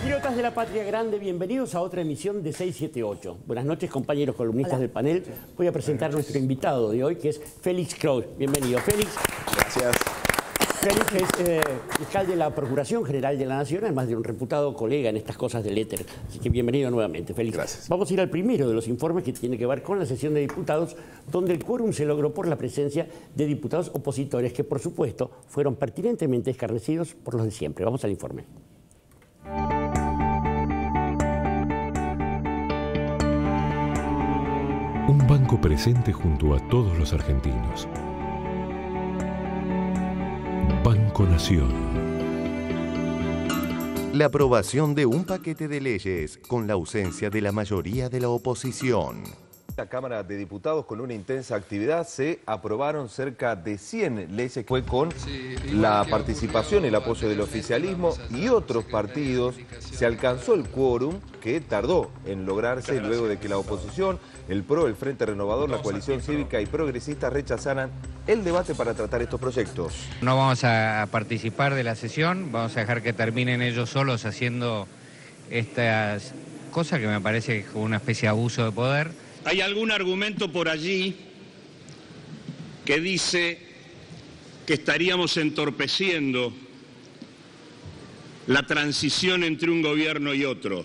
Patriotas de la Patria Grande, bienvenidos a otra emisión de 678. Buenas noches, compañeros columnistas del panel. Voy a presentar a nuestro invitado de hoy, que es Félix Kraus. Bienvenido, Félix. Gracias. Félix es fiscal de la Procuración General de la Nación, además de un reputado colega en estas cosas del éter. Así que bienvenido nuevamente, Félix. Gracias. Vamos a ir al primero de los informes que tiene que ver con la sesión de diputados, donde el quórum se logró por la presencia de diputados opositores que, por supuesto, fueron pertinentemente escarnecidos por los de siempre. Vamos al informe. Un banco presente junto a todos los argentinos. Banco Nación. La aprobación de un paquete de leyes con la ausencia de la mayoría de la oposición. La Cámara de Diputados, con una intensa actividad, se aprobaron cerca de 100 leyes. Fue con la participación, el apoyo del oficialismo y otros partidos. Se alcanzó el quórum que tardó en lograrse luego de que la oposición, el PRO, el Frente Renovador, la Coalición Cívica y Progresista rechazaran el debate para tratar estos proyectos. No vamos a participar de la sesión, vamos a dejar que terminen ellos solos haciendo estas cosas que me parece que es como una especie de abuso de poder. Hay algún argumento por allí que dice que estaríamos entorpeciendo la transición entre un gobierno y otro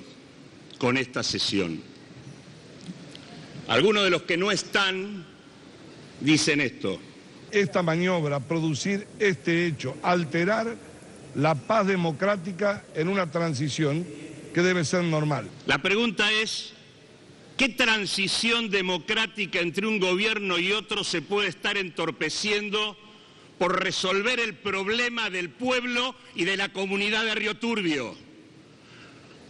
con esta sesión. Algunos de los que no están dicen esto. Esta maniobra, producir este hecho, alterar la paz democrática en una transición que debe ser normal. La pregunta es, ¿qué transición democrática entre un gobierno y otro se puede estar entorpeciendo por resolver el problema del pueblo y de la comunidad de Río Turbio?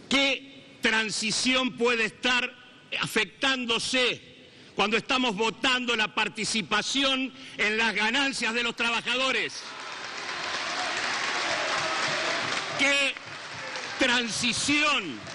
¿Qué transición puede estar afectándose cuando estamos votando la participación en las ganancias de los trabajadores? ¿Qué transición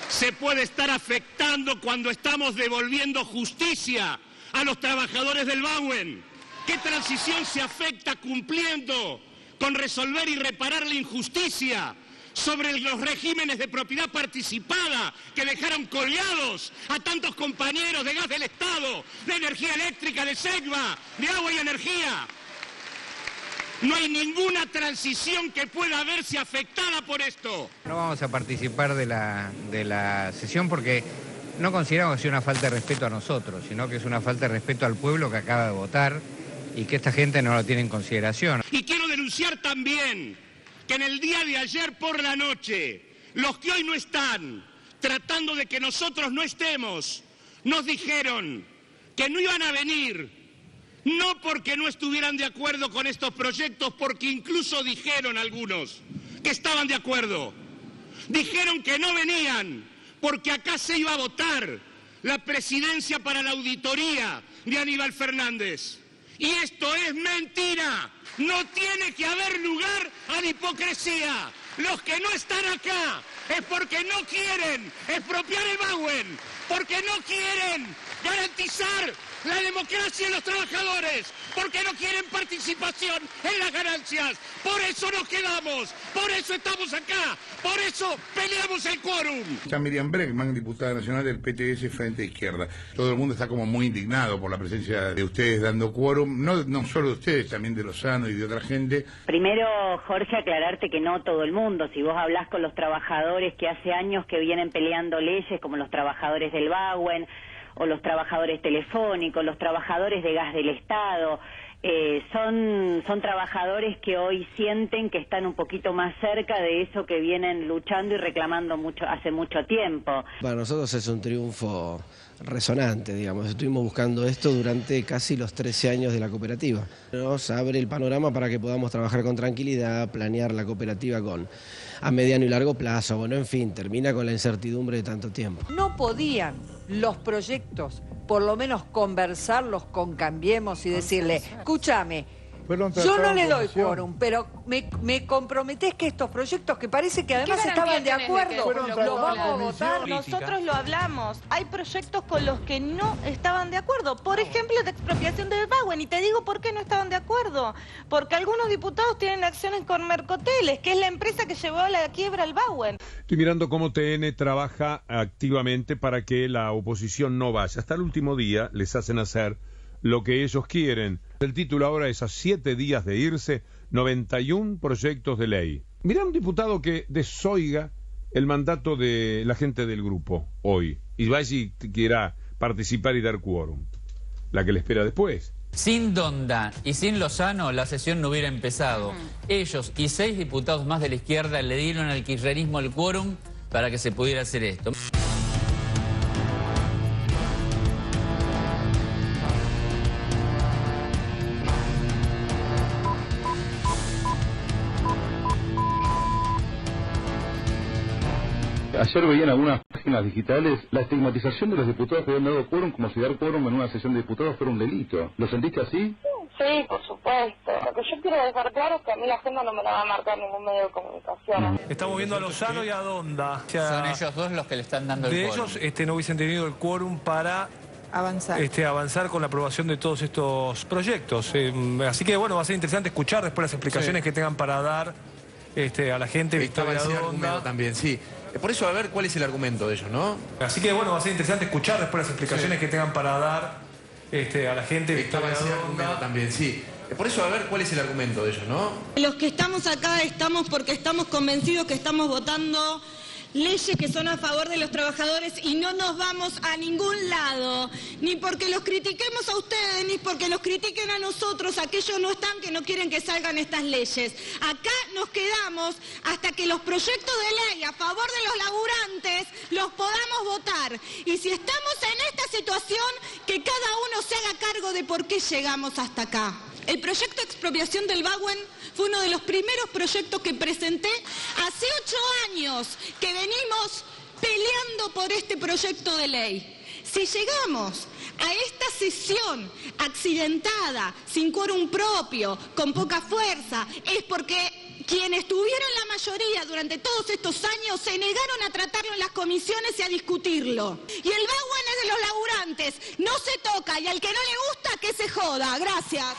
se puede estar afectando cuando estamos devolviendo justicia a los trabajadores del BAUEN? ¿Qué transición se afecta cumpliendo con resolver y reparar la injusticia sobre los regímenes de propiedad participada que dejaron colgados a tantos compañeros de gas del Estado, de energía eléctrica, de SEGVA, de agua y energía? No hay ninguna transición que pueda verse afectada por esto. No vamos a participar de la sesión porque no consideramos que sea una falta de respeto a nosotros, sino que es una falta de respeto al pueblo que acaba de votar y que esta gente no lo tiene en consideración. Y quiero denunciar también que en el día de ayer por la noche, los que hoy no están, tratando de que nosotros no estemos, nos dijeron que no iban a venir. No porque no estuvieran de acuerdo con estos proyectos, porque incluso dijeron algunos que estaban de acuerdo. Dijeron que no venían porque acá se iba a votar la presidencia para la auditoría de Aníbal Fernández. Y esto es mentira. No tiene que haber lugar a la hipocresía. Los que no están acá es porque no quieren expropiar el BAUEN, porque no quieren garantizar la democracia de los trabajadores, porque no quieren participación en las ganancias. Por eso nos quedamos, por eso estamos acá, por eso peleamos el quórum. Está Miriam Bregman, diputada nacional del PTS Frente Izquierda. Todo el mundo está como muy indignado por la presencia de ustedes dando quórum, no solo de ustedes, también de Lozano y de otra gente. Primero, Jorge, aclararte que no todo el mundo. Si vos hablás con los trabajadores que hace años que vienen peleando leyes, como los trabajadores del BAUEN, o los trabajadores telefónicos, los trabajadores de gas del Estado, son trabajadores que hoy sienten que están un poquito más cerca de eso que vienen luchando y reclamando hace mucho tiempo. Para nosotros es un triunfo resonante, digamos. Estuvimos buscando esto durante casi los 13 años de la cooperativa. Nos abre el panorama para que podamos trabajar con tranquilidad, planear la cooperativa a mediano y largo plazo. Bueno, en fin, termina con la incertidumbre de tanto tiempo. No podían los proyectos, por lo menos conversarlos con Cambiemos y decirle, escúchame, Yo no le doy quórum, pero me comprometés que estos proyectos, que parece que además estaban de acuerdo, los vamos a votar. Nosotros lo hablamos. Hay proyectos con los que no estaban de acuerdo. Por ejemplo, de expropiación del BAWEN. Y te digo por qué no estaban de acuerdo. Porque algunos diputados tienen acciones con Mercoteles, que es la empresa que llevó a la quiebra al BAWEN. Estoy mirando cómo TN trabaja activamente para que la oposición no vaya. Hasta el último día les hacen hacer lo que ellos quieren. El título ahora es: a 7 días de irse, 91 proyectos de ley. Mirá un diputado que desoiga el mandato de la gente del grupo hoy y vaya y quiera participar y dar quórum. La que le espera después. Sin Donda y sin Lozano la sesión no hubiera empezado. Ellos y 6 diputados más de la izquierda le dieron al kirchnerismo el quórum para que se pudiera hacer esto. Ayer veía en algunas páginas digitales la estigmatización de los diputados que habían dado quórum como si dar quórum en una sesión de diputados fuera un delito. ¿Lo sentiste así? Sí, por supuesto. Lo que yo quiero dejar claro es que a mí la agenda no me la va a marcar ningún medio de comunicación. Estamos viendo a Lozano y a Donda. O sea, son ellos dos los que le están dando el quórum. De ellos no hubiesen tenido el quórum para avanzar con la aprobación de todos estos proyectos. Así que bueno, va a ser interesante escuchar después las explicaciones que tengan para dar a la gente. Estaba ese argumento también, sí. Por eso, a ver cuál es el argumento de ellos, ¿no? Así que bueno, va a ser interesante escuchar después las explicaciones que tengan para dar a la gente. Estaba ese argumento también, sí. Por eso, a ver cuál es el argumento de ellos, ¿no? Los que estamos acá estamos porque estamos convencidos que estamos votando leyes que son a favor de los trabajadores y no nos vamos a ningún lado, ni porque los critiquemos a ustedes, ni porque los critiquen a nosotros, aquellos no están que no quieren que salgan estas leyes. Acá nos quedamos hasta que los proyectos de ley a favor de los laburantes los podamos votar. Y si estamos en esta situación, que cada uno se haga cargo de por qué llegamos hasta acá. El proyecto de expropiación del BAWEN fue uno de los primeros proyectos que presenté hace 8 años que venimos peleando por este proyecto de ley. Si llegamos a esta sesión accidentada, sin quórum propio, con poca fuerza, es porque quienes tuvieron la mayoría durante todos estos años se negaron a tratarlo en las comisiones y a discutirlo. Y el BAWEN es de los laburantes, no se toca, y al que no le gusta, que se joda. Gracias.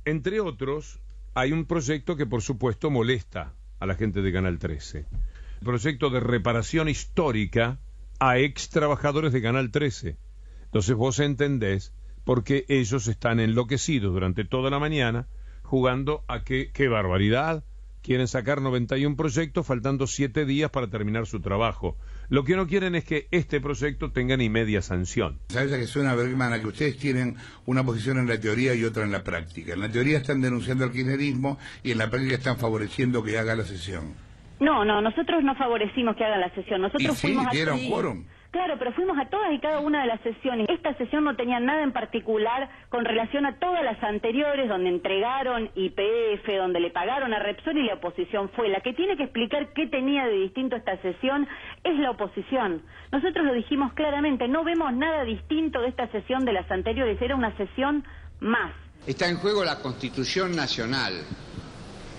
Entre otros, hay un proyecto que por supuesto molesta a la gente de Canal 13. El proyecto de reparación histórica a ex trabajadores de Canal 13. Entonces vos entendés por qué ellos están enloquecidos durante toda la mañana jugando a que, ¡qué barbaridad! Quieren sacar 91 proyectos faltando 7 días para terminar su trabajo. Lo que no quieren es que este proyecto tenga ni media sanción. ¿Sabes a qué suena, Bergman? A que ustedes tienen una posición en la teoría y otra en la práctica. En la teoría están denunciando al kirchnerismo y en la práctica están favoreciendo que haga la sesión. No, nosotros no favorecimos que hagan la sesión. Nosotros fuimos dieron quórum. Claro, pero fuimos a todas y cada una de las sesiones. Esta sesión no tenía nada en particular con relación a todas las anteriores, donde entregaron YPF, donde le pagaron a Repsol y la oposición fue. La que tiene que explicar qué tenía de distinto esta sesión es la oposición. Nosotros lo dijimos claramente, no vemos nada distinto de esta sesión de las anteriores, era una sesión más. Está en juego la Constitución Nacional.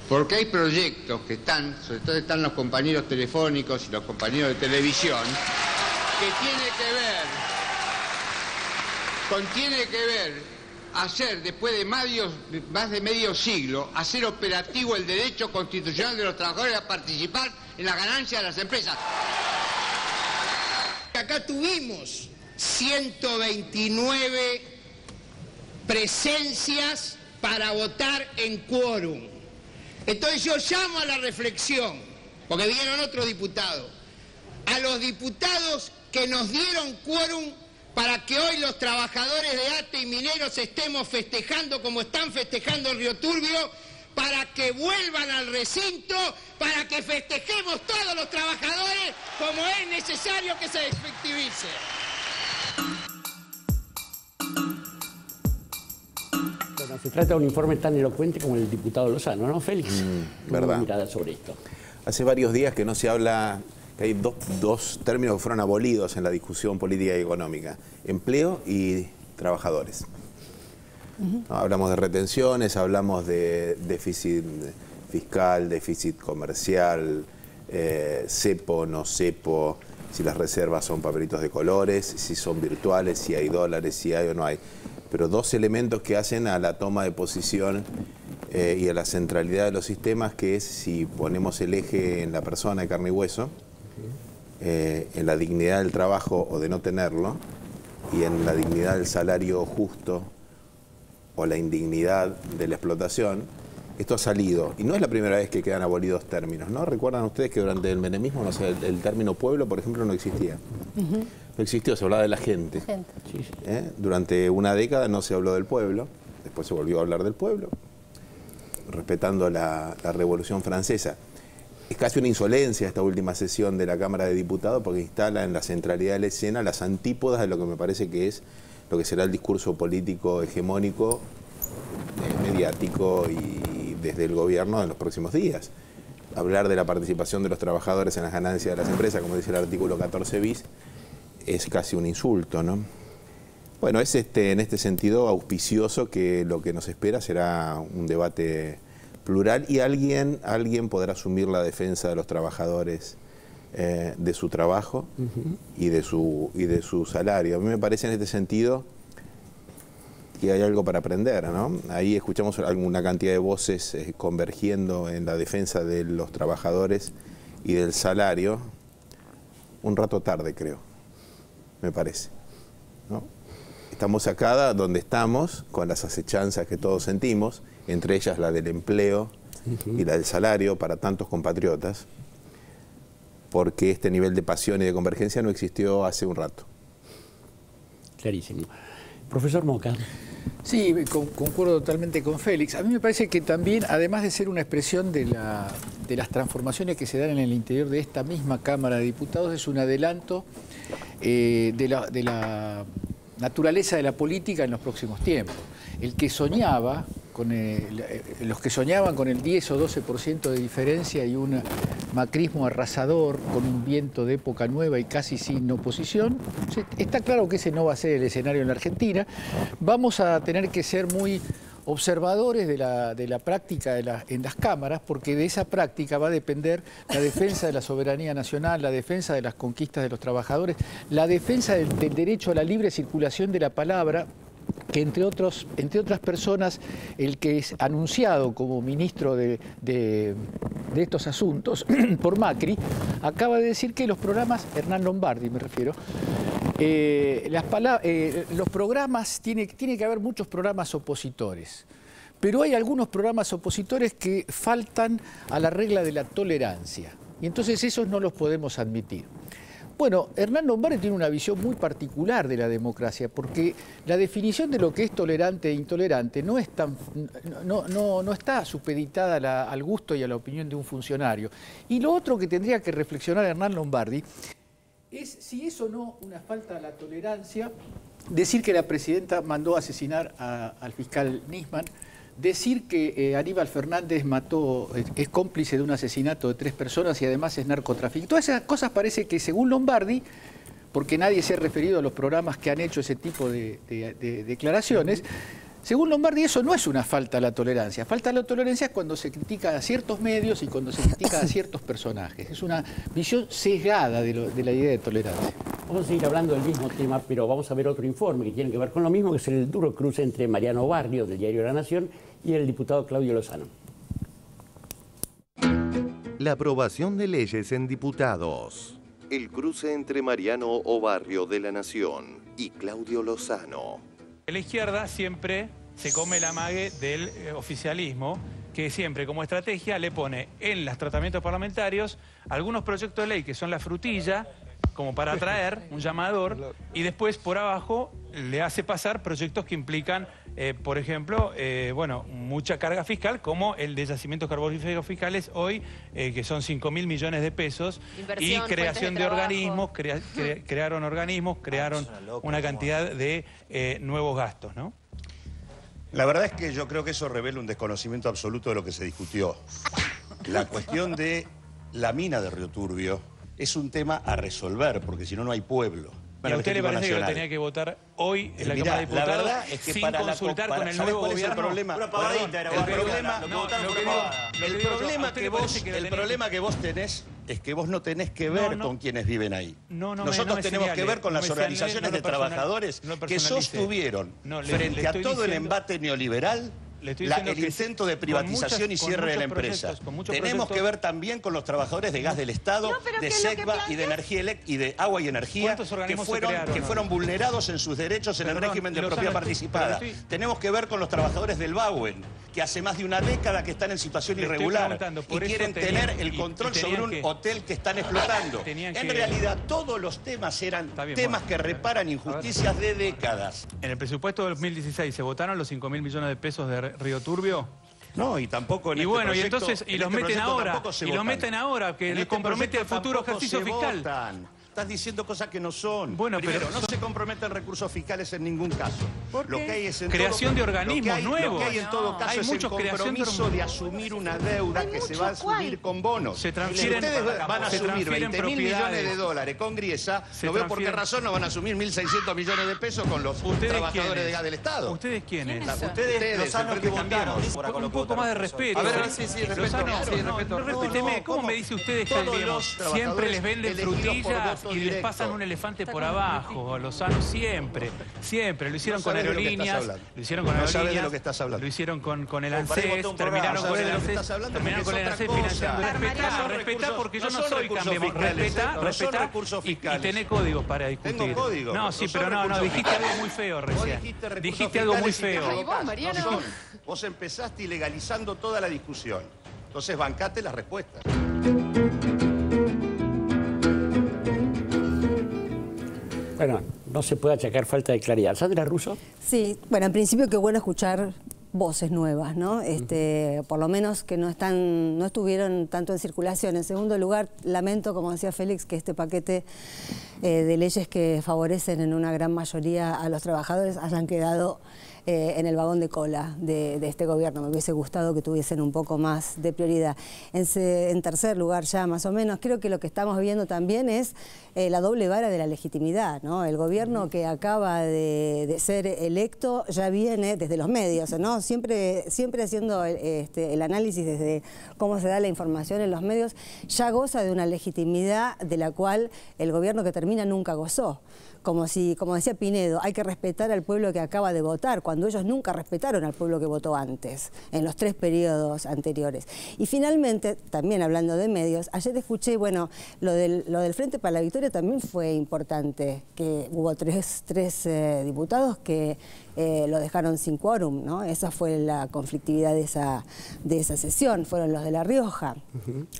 Porque hay proyectos que están, sobre todo están los compañeros telefónicos y los compañeros de televisión, que tiene que ver hacer, después de más de medio siglo, hacer operativo el derecho constitucional de los trabajadores a participar en la ganancia de las empresas. Acá tuvimos 129 presencias para votar en quórum. Entonces yo llamo a la reflexión, porque vinieron otros diputados, a los diputados que nos dieron quórum para que hoy los trabajadores de ATE y mineros estemos festejando como están festejando en Río Turbio, para que vuelvan al recinto, para que festejemos todos los trabajadores como es necesario que se efectivice. Bueno, se trata de un informe tan elocuente como el diputado Lozano, ¿no, Félix? Verdad. Mirada sobre esto. Hace varios días que no se habla, que hay dos términos que fueron abolidos en la discusión política y económica: empleo y trabajadores. ¿no? Hablamos de retenciones, hablamos de déficit fiscal, déficit comercial, cepo, no cepo, si las reservas son papelitos de colores, si son virtuales, si hay dólares, si hay o no hay. Pero dos elementos que hacen a la toma de posición y a la centralidad de los sistemas, que es si ponemos el eje en la persona de carne y hueso, en la dignidad del trabajo o de no tenerlo, y en la dignidad del salario justo o la indignidad de la explotación. Esto ha salido, y no es la primera vez que quedan abolidos términos, ¿no? ¿Recuerdan ustedes que durante el menemismo, no sé, el término pueblo, por ejemplo, no existía? No existió, se hablaba de la gente. Durante una década no se habló del pueblo, después se volvió a hablar del pueblo, respetando la Revolución Francesa. Es casi una insolencia esta última sesión de la Cámara de Diputados, porque instala en la centralidad de la escena las antípodas de lo que me parece que es lo que será el discurso político hegemónico, mediático y desde el gobierno en los próximos días. Hablar de la participación de los trabajadores en las ganancias de las empresas, como dice el artículo 14 bis, es casi un insulto, ¿no? Bueno, es en este sentido auspicioso que lo que nos espera será un debate plural y alguien podrá asumir la defensa de los trabajadores de su trabajo y de su salario. A mí me parece en este sentido que hay algo para aprender, ¿no? Ahí escuchamos alguna cantidad de voces convergiendo en la defensa de los trabajadores y del salario, un rato tarde, creo, me parece, ¿no? Estamos acá donde estamos, con las acechanzas que todos sentimos, entre ellas la del empleo y la del salario para tantos compatriotas, porque este nivel de pasión y de convergencia no existió hace un rato. Clarísimo. Profesor Moca. Sí, concuerdo totalmente con Félix. A mí me parece que también, además de ser una expresión de las transformaciones que se dan en el interior de esta misma Cámara de Diputados, es un adelanto de la naturaleza de la política en los próximos tiempos. El que soñaba, los que soñaban con el 10 o 12% de diferencia y un macrismo arrasador con un viento de época nueva y casi sin oposición, está claro que ese no va a ser el escenario en la Argentina. Vamos a tener que ser muy observadores de la práctica en las cámaras, porque de esa práctica va a depender la defensa de la soberanía nacional, la defensa de las conquistas de los trabajadores, la defensa del derecho a la libre circulación de la palabra, que entre otras personas, el que es anunciado como ministro de estos asuntos por Macri, acaba de decir que los programas, Hernán Lombardi me refiero, los programas, tiene que haber muchos programas opositores, pero hay algunos programas opositores que faltan a la regla de la tolerancia, y entonces esos no los podemos admitir. Bueno, Hernán Lombardi tiene una visión muy particular de la democracia, porque la definición de lo que es tolerante e intolerante no está supeditada al gusto y a la opinión de un funcionario. Y lo otro que tendría que reflexionar Hernán Lombardi es si es o no una falta a la tolerancia decir que la presidenta mandó a asesinar al fiscal Nisman, decir que Aníbal Fernández es cómplice de un asesinato de 3 personas y además es narcotraficante. Todas esas cosas parece que, según Lombardi, porque nadie se ha referido a los programas que han hecho ese tipo de declaraciones, según Lombardi eso no es una falta a la tolerancia. Falta a la tolerancia es cuando se critica a ciertos medios y cuando se critica a ciertos personajes. Es una visión sesgada de la idea de tolerancia. Vamos a seguir hablando del mismo tema, pero vamos a ver otro informe que tiene que ver con lo mismo, que es el duro cruce entre Mariano Barrio, del diario La Nación, y el diputado Claudio Lozano. La aprobación de leyes en diputados. El cruce entre Mariano Obarrio de La Nación y Claudio Lozano. La izquierda siempre se come el amague del oficialismo, que siempre como estrategia le pone en los tratamientos parlamentarios algunos proyectos de ley que son la frutilla, como para atraer un llamador, y después por abajo le hace pasar proyectos que implican, por ejemplo, mucha carga fiscal, como el de yacimientos carboníferos fiscales hoy, que son 5.000 millones de pesos, inversión, y creación de organismos, crearon organismos, crearon una cantidad de nuevos gastos, ¿no? La verdad es que yo creo que eso revela un desconocimiento absoluto de lo que se discutió. La cuestión de la mina de Río Turbio es un tema a resolver, porque si no, no hay pueblo. ¿Y a usted le parece que lo tenía que votar hoy en la Cámara de Diputados? La verdad es que sin para consultar con el nuevo gobierno? El problema, el problema que vos tenés es que vos no tenés que ver con quienes viven ahí. Nosotros tenemos que ver con las organizaciones de trabajadores que sostuvieron frente a todo el embate neoliberal el intento de privatización y cierre de la empresa. Tenemos que ver también con los trabajadores de gas del Estado, de SECBA y de energía y de agua y energía que fueron vulnerados en sus derechos en el régimen de propiedad participada. Tenemos que ver con los trabajadores del Bauen, que hace más de una década que están en situación irregular y quieren tener el control sobre un hotel que están explotando. En realidad todos los temas eran temas que reparan injusticias de décadas. En el presupuesto de 2016 se votaron los 5.000 millones de pesos de Río Turbio. No, y tampoco en y este bueno, proyecto, y entonces, y los meten ahora, que le compromete el futuro ejercicio fiscal. Estás diciendo cosas que no son. Bueno, primero, no se comprometen recursos fiscales en ningún caso. Lo que hay es creación de organismos nuevos. Lo que hay en todo caso es el compromiso de asumir una deuda que se va a asumir con bonos. Si ustedes van a asumir 20.000 millones de dólares con Griesa, no veo por qué razón no van a asumir 1.600 millones de pesos con los trabajadores de gas del Estado. ¿Ustedes quiénes? Ustedes, Lozano, que votaron. Un poco más de respeto. A ver, sí, respeto. Respéteme, ¿cómo me dice ustedes que siempre les venden frutillas y les pasan un elefante por abajo? Lozano, siempre. Lo hicieron con aerolíneas, lo hicieron con aerolíneas, lo hicieron con el ANSES, terminaron con el ANSES financiando. Respetá porque yo no soy Cambiemos. Respetá y tenés códigos para discutir. Tengo códigos. No, sí, pero no, dijiste algo muy feo recién. Dijiste algo muy feo. Vos empezaste ilegalizando toda la discusión. Entonces bancate las respuestas. Bueno, no se puede achacar falta de claridad. ¿Sandra Russo? Sí, bueno, en principio qué bueno escuchar voces nuevas, ¿no? Por lo menos que no estuvieron tanto en circulación. En segundo lugar, lamento, como decía Félix, que este paquete de leyes que favorecen en una gran mayoría a los trabajadores hayan quedado en el vagón de cola de este gobierno. Me hubiese gustado que tuviesen un poco más de prioridad. En tercer lugar, ya más o menos, creo que lo que estamos viendo también es la doble vara de la legitimidad, ¿no? El gobierno que acaba de ser electo ya viene desde los medios, ¿no? Siempre haciendo el análisis desde cómo se da la información en los medios, ya goza de una legitimidad de la cual el gobierno que termina nunca gozó. Como decía Pinedo, hay que respetar al pueblo que acaba de votar, cuando ellos nunca respetaron al pueblo que votó antes, en los 3 periodos anteriores. Y finalmente, también hablando de medios, ayer escuché, bueno, lo del Frente para la Victoria también fue importante, que hubo tres diputados que lo dejaron sin quórum, ¿no? Esa fue la conflictividad de esa sesión, fueron los de La Rioja.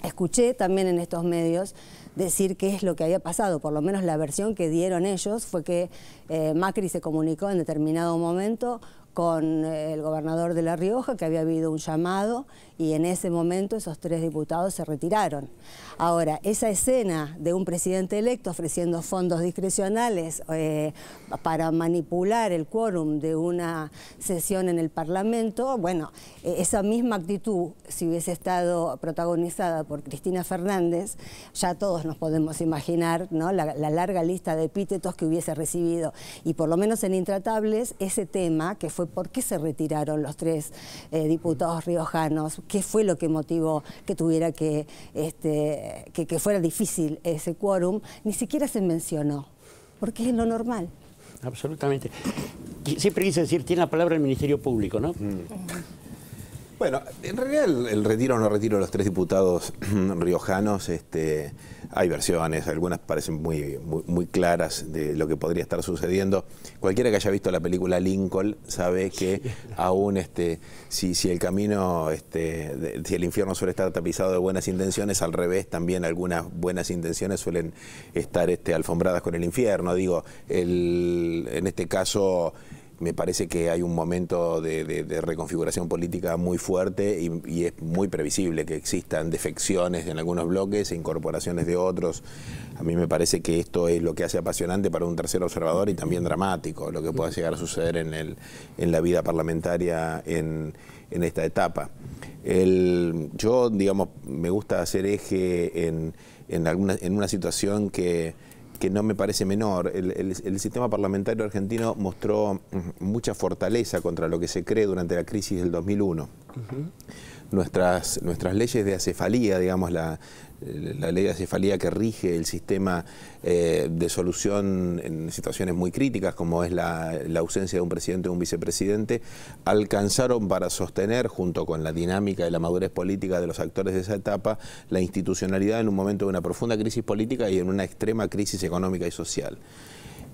Escuché también en estos medios decir qué es lo que había pasado, por lo menos la versión que dieron ellos fue que Macri se comunicó en determinado momento con el gobernador de La Rioja, que había habido un llamado y en ese momento esos 3 diputados se retiraron. Ahora, esa escena de un presidente electo ofreciendo fondos discrecionales para manipular el quórum de una sesión en el Parlamento, bueno, esa misma actitud, si hubiese estado protagonizada por Cristina Fernández, ya todos nos podemos imaginar, ¿no?, la larga lista de epítetos que hubiese recibido. Y por lo menos en Intratables, ese tema, que fue por qué se retiraron los 3 diputados riojanos, qué fue lo que motivó que tuviera que fuera difícil ese quórum, ni siquiera se mencionó, porque es lo normal. Absolutamente. Siempre quise decir, tiene la palabra el Ministerio Público, ¿no? Bueno, en realidad el retiro o no retiro de los 3 diputados riojanos, hay versiones, algunas parecen muy claras de lo que podría estar sucediendo. Cualquiera que haya visto la película Lincoln sabe que aún si el camino, si el infierno suele estar tapizado de buenas intenciones, al revés también algunas buenas intenciones suelen estar alfombradas con el infierno. Digo, en este caso me parece que hay un momento de reconfiguración política muy fuerte y es muy previsible que existan defecciones en algunos bloques e incorporaciones de otros. A mí me parece que esto es lo que hace apasionante para un tercer observador y también dramático, lo que pueda llegar a suceder en la vida parlamentaria en esta etapa. Yo, digamos, me gusta hacer eje en una situación que que no me parece menor. El sistema parlamentario argentino mostró mucha fortaleza contra lo que se cree durante la crisis del 2001. Nuestras leyes de acefalía, digamos, la ley de acefalía que rige el sistema de solución en situaciones muy críticas, como es la ausencia de un presidente o un vicepresidente, alcanzaron para sostener, junto con la dinámica y la madurez política de los actores de esa etapa, la institucionalidad en un momento de una profunda crisis política y en una extrema crisis económica y social.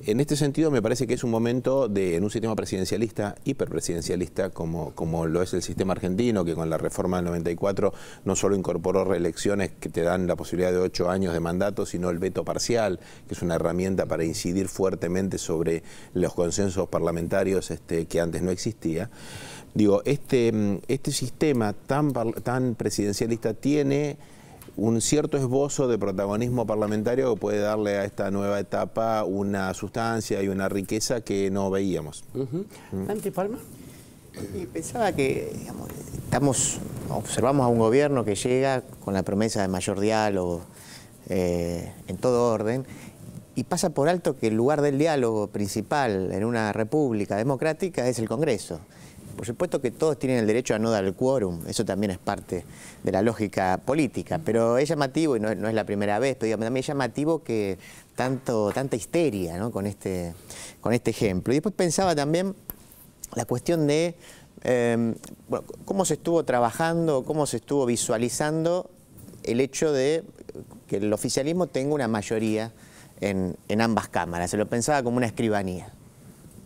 En este sentido, me parece que es un momento en un sistema presidencialista, hiperpresidencialista, como lo es el sistema argentino, que con la reforma del 94 no solo incorporó reelecciones que te dan la posibilidad de 8 años de mandato, sino el veto parcial, que es una herramienta para incidir fuertemente sobre los consensos parlamentarios que antes no existía. Digo, este sistema tan presidencialista tiene un cierto esbozo de protagonismo parlamentario que puede darle a esta nueva etapa una sustancia y una riqueza que no veíamos. Ante Palma. Y pensaba que, digamos, observamos a un gobierno que llega con la promesa de mayor diálogo en todo orden y pasa por alto que el lugar del diálogo principal en una república democrática es el Congreso. Por supuesto que todos tienen el derecho a no dar el quórum, eso también es parte de la lógica política, pero es llamativo, y no es la primera vez, pero digamos, también es llamativo que tanta histeria, ¿no? con este ejemplo. Y después pensaba también la cuestión de bueno, cómo se estuvo trabajando, cómo se estuvo visualizando el hecho de que el oficialismo tenga una mayoría en ambas cámaras. Se lo pensaba como una escribanía,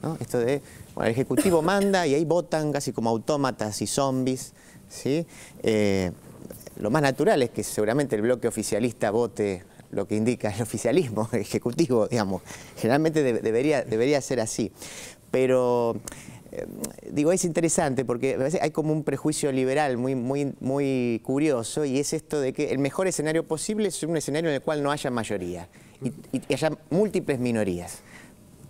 ¿no? Esto de, bueno, el Ejecutivo manda y ahí votan casi como autómatas y zombies, ¿sí? Lo más natural es que seguramente el bloque oficialista vote lo que indica el oficialismo ejecutivo, digamos. Generalmente debería ser así. Pero, digo, es interesante porque a veces hay como un prejuicio liberal muy curioso, y es esto de que el mejor escenario posible es un escenario en el cual no haya mayoría y haya múltiples minorías.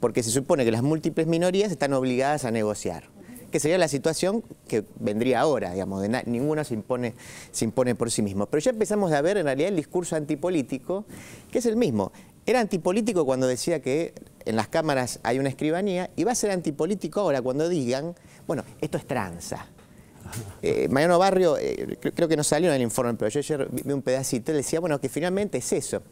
Porque se supone que las múltiples minorías están obligadas a negociar, que sería la situación que vendría ahora, digamos, ninguno se impone por sí mismo. Pero ya empezamos a ver en realidad el discurso antipolítico, que es el mismo. Era antipolítico cuando decía que en las cámaras hay una escribanía, y va a ser antipolítico ahora cuando digan, bueno, esto es tranza. Mariano Barrio, creo que no salió en el informe, pero yo ayer vi un pedacito, él decía, bueno, que finalmente es eso.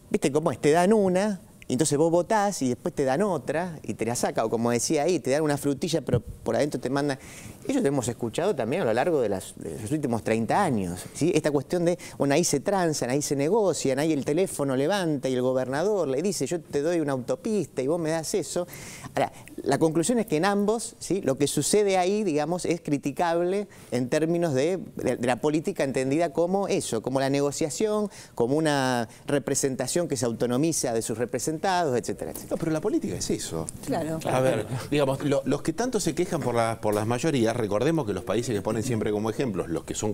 ¿Viste cómo es? Te dan una, y entonces vos votás y después te dan otra y te la saca, o como decía ahí, te dan una frutilla pero por adentro te mandan. Ellos lo hemos escuchado también a lo largo de los últimos 30 años, ¿sí? Esta cuestión de, bueno, ahí se transan, ahí se negocian, ahí el teléfono levanta y el gobernador le dice, yo te doy una autopista y vos me das eso. Ahora, la conclusión es que en ambos, ¿sí? Lo que sucede ahí, digamos, es criticable en términos de la política entendida como eso, como la negociación, como una representación que se autonomiza de sus representados, etcétera, etcétera. No, pero la política es eso. Claro. A ver, digamos, los que tanto se quejan por las mayorías, recordemos que los países que ponen siempre como ejemplos, los que son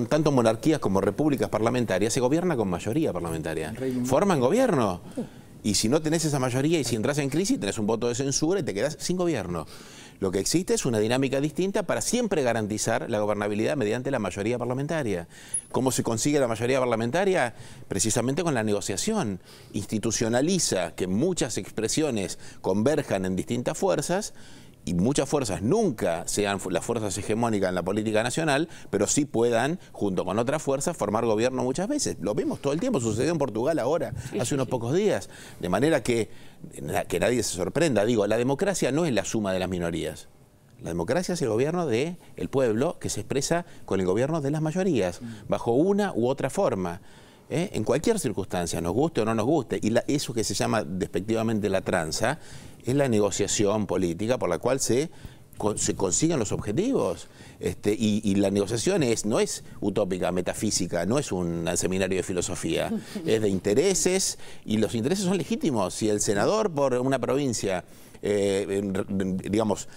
tanto monarquías como repúblicas parlamentarias, se gobierna con mayoría parlamentaria. Forman gobierno. Y si no tenés esa mayoría y si entras en crisis, tenés un voto de censura y te quedás sin gobierno. Lo que existe es una dinámica distinta para siempre garantizar la gobernabilidad mediante la mayoría parlamentaria. ¿Cómo se consigue la mayoría parlamentaria? Precisamente con la negociación. Institucionaliza que muchas expresiones converjan en distintas fuerzas, y muchas fuerzas nunca sean las fuerzas hegemónicas en la política nacional, pero sí puedan, junto con otras fuerzas, formar gobierno muchas veces. Lo vemos todo el tiempo, sucedió en Portugal ahora, hace unos pocos días. De manera que nadie se sorprenda. Digo, la democracia no es la suma de las minorías. La democracia es el gobierno del pueblo que se expresa con el gobierno de las mayorías, bajo una u otra forma. En cualquier circunstancia, nos guste o no nos guste. Y eso que se llama despectivamente la tranza, es la negociación política por la cual se consiguen los objetivos. Y la negociación no es utópica, metafísica, no es un seminario de filosofía, es de intereses, y los intereses son legítimos. Si el senador por una provincia, digamos,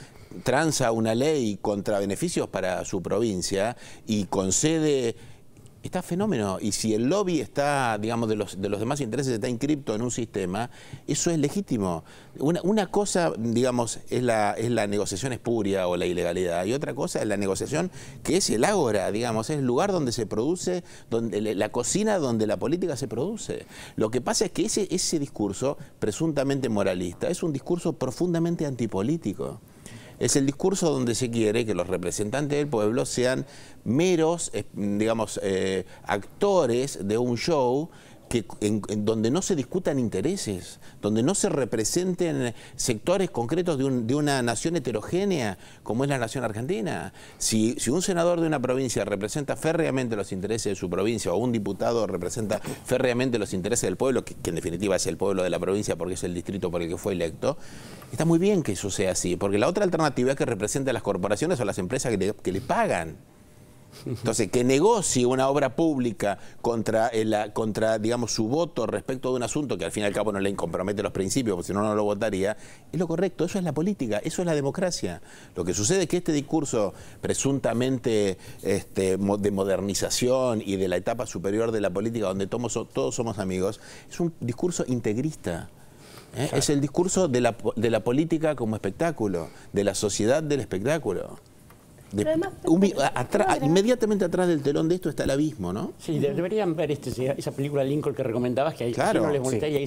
tranza una ley contra beneficios para su provincia y concede está fenómeno. Y si el lobby está, digamos, de los demás intereses está inscripto en un sistema, eso es legítimo. Una cosa, digamos, es la negociación espuria o la ilegalidad, y otra cosa es la negociación que es el ágora, digamos, es el lugar donde se produce, la cocina donde la política se produce. Lo que pasa es que ese discurso presuntamente moralista es un discurso profundamente antipolítico. Es el discurso donde se quiere que los representantes del pueblo sean meros, digamos, actores de un show en donde no se discutan intereses, donde no se representen sectores concretos de una nación heterogénea como es la nación argentina. Si un senador de una provincia representa férreamente los intereses de su provincia, o un diputado representa férreamente los intereses del pueblo, que en definitiva es el pueblo de la provincia porque es el distrito por el que fue electo, está muy bien que eso sea así, porque la otra alternativa es que represente a las corporaciones o a las empresas que le pagan. Entonces, que negocie una obra pública contra, digamos, su voto respecto de un asunto que al fin y al cabo no le compromete los principios, porque si no, no lo votaría, es lo correcto. Eso es la política, eso es la democracia. Lo que sucede es que este discurso presuntamente de modernización y de la etapa superior de la política, donde todos somos amigos, es un discurso integrista. Es el discurso de la política como espectáculo, de la sociedad del espectáculo. Inmediatamente atrás del telón de esto está el abismo, ¿no? Sí, deberían ver esa película Lincoln que recomendabas, que a claro, no les molesta, y ahí